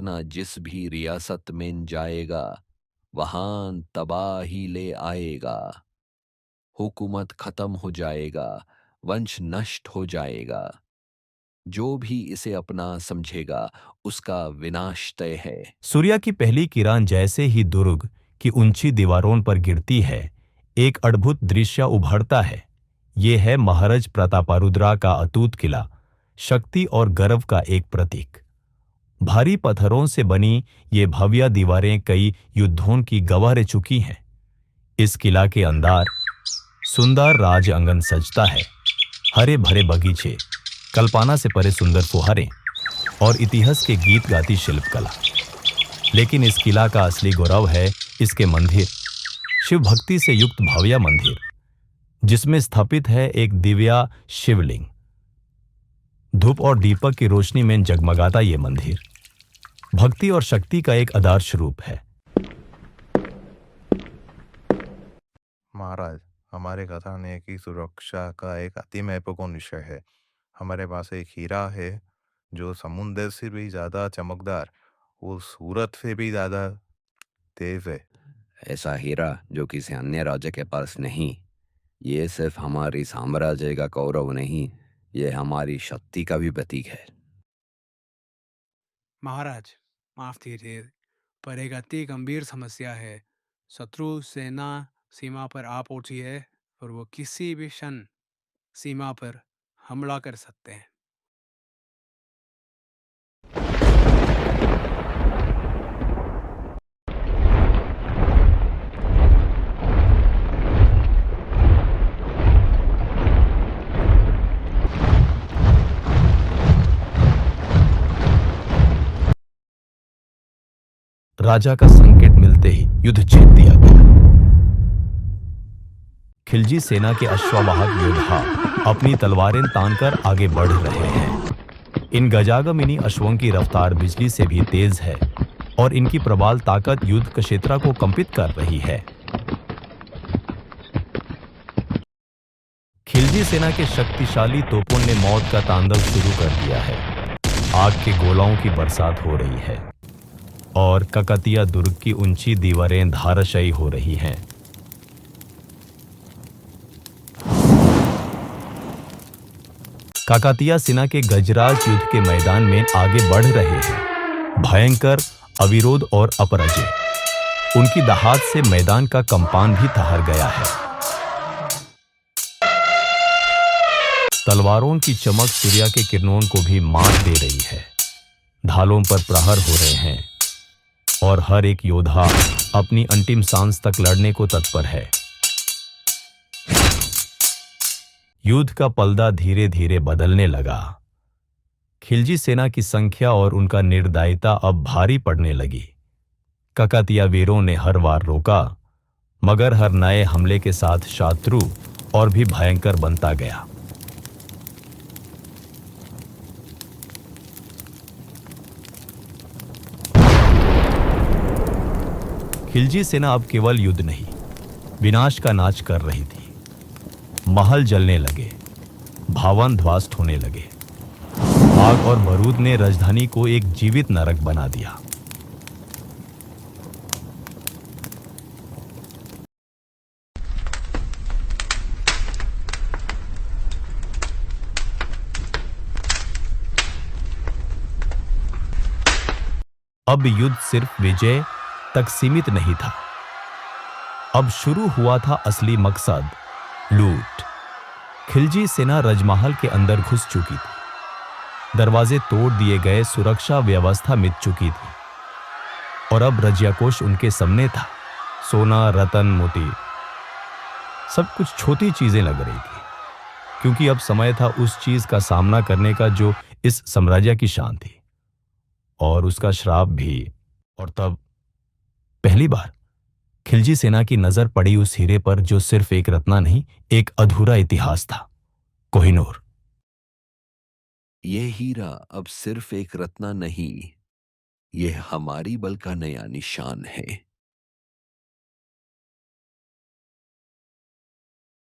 फतना जिस भी रियासत में जाएगा, वहां तबाही ले आएगा। हुकूमत खत्म हो जाएगा, वंश नष्ट हो जाएगा। जो भी इसे अपना समझेगा, उसका विनाश तय है। सूर्य की पहली किरण जैसे ही दुर्ग की ऊंची दीवारों पर गिरती है, एक अद्भुत दृश्य उभरता है। ये है महाराज प्रतापारुद्रा का अटूट किला, शक्ति और गर्व का एक प्रतीक। भारी पत्थरों से बनी ये भव्य दीवारें कई युद्धों की गवाह रह चुकी हैं। इस किला के अंदर सुंदर राज आंगन सजता है, हरे भरे बगीचे, कल्पना से परे सुंदर फुहारें और इतिहास के गीत गाती शिल्पकला। लेकिन इस किला का असली गौरव है इसके मंदिर, शिव भक्ति से युक्त भव्य मंदिर, जिसमें स्थापित है एक दिव्य शिवलिंग। धूप और दीपक की रोशनी में जगमगाता ये मंदिर भक्ति और शक्ति का एक आदर्श रूप है। महाराज, हमारे कथा ने की सुरक्षा का एक अति महत्वपूर्ण विषय है। हमारे पास एक हीरा है जो समुद्र से भी ज्यादा चमकदार और सूरत से भी ज्यादा तेज है। ऐसा हीरा जो किसी अन्य राज्य के पास नहीं। ये सिर्फ हमारी साम्राज्य का गौरव नहीं, ये हमारी शक्ति का भी प्रतीक है। महाराज, माफ कीजिए, पर एक अति गंभीर समस्या है। शत्रु सेना सीमा पर आ पहुंची है और वो किसी भी क्षण सीमा पर हमला कर सकते हैं। राजा का संकेत मिलते ही युद्ध जीत दिया गया। खिलजी सेना के अश्ववाहक योद्धा अपनी तलवारें तानकर आगे बढ़ रहे हैं। इन गजागमिनी अश्वों की रफ्तार बिजली से भी तेज है और इनकी प्रबल ताकत युद्ध क्षेत्र को कंपित कर रही है। खिलजी सेना के शक्तिशाली तोपों ने मौत का तांडव शुरू कर दिया है। आग के गोलाओं की बरसात हो रही है और ककतिया दुर्ग की ऊंची दीवारें धाराशायी हो रही हैं। काकतिया सेना के गजराज युद्ध के मैदान में आगे बढ़ रहे हैं, भयंकर, अविरोध और अपराजय। उनकी दहाड़ से मैदान का कंपान भी ठहर गया है। तलवारों की चमक सूर्य के किरणों को भी मात दे रही है। ढालों पर प्रहार हो रहे हैं और हर एक योद्धा अपनी अंतिम सांस तक लड़ने को तत्पर है। युद्ध का पलड़ा धीरे धीरे बदलने लगा। खिलजी सेना की संख्या और उनका निर्दयता अब भारी पड़ने लगी। ककतिया वीरों ने हर वार रोका, मगर हर नए हमले के साथ शत्रु और भी भयंकर बनता गया। खिलजी सेना अब केवल युद्ध नहीं, विनाश का नाच कर रही थी। महल जलने लगे, भवन ध्वस्त होने लगे। आग और बारूद ने राजधानी को एक जीवित नरक बना दिया। अब युद्ध सिर्फ विजय तक सीमित नहीं था। अब शुरू हुआ था असली मकसद, लूट। खिलजी सेना राजमहल के अंदर घुस चुकी थी। दरवाजे तोड़ दिए गए, सुरक्षा व्यवस्था मिट चुकी थी और अब रज्याकोष उनके सामने था। सोना, रतन, मोती, सब कुछ छोटी चीजें लग रही थी, क्योंकि अब समय था उस चीज का सामना करने का जो इस साम्राज्य की शान थी और उसका श्राप भी। और तब पहली बार खिलजी सेना की नजर पड़ी उस हीरे पर जो सिर्फ एक रत्न नहीं, एक अधूरा इतिहास था, कोहिनूर। ये हीरा अब सिर्फ एक रत्न नहीं, ये हमारी बल का नया निशान है।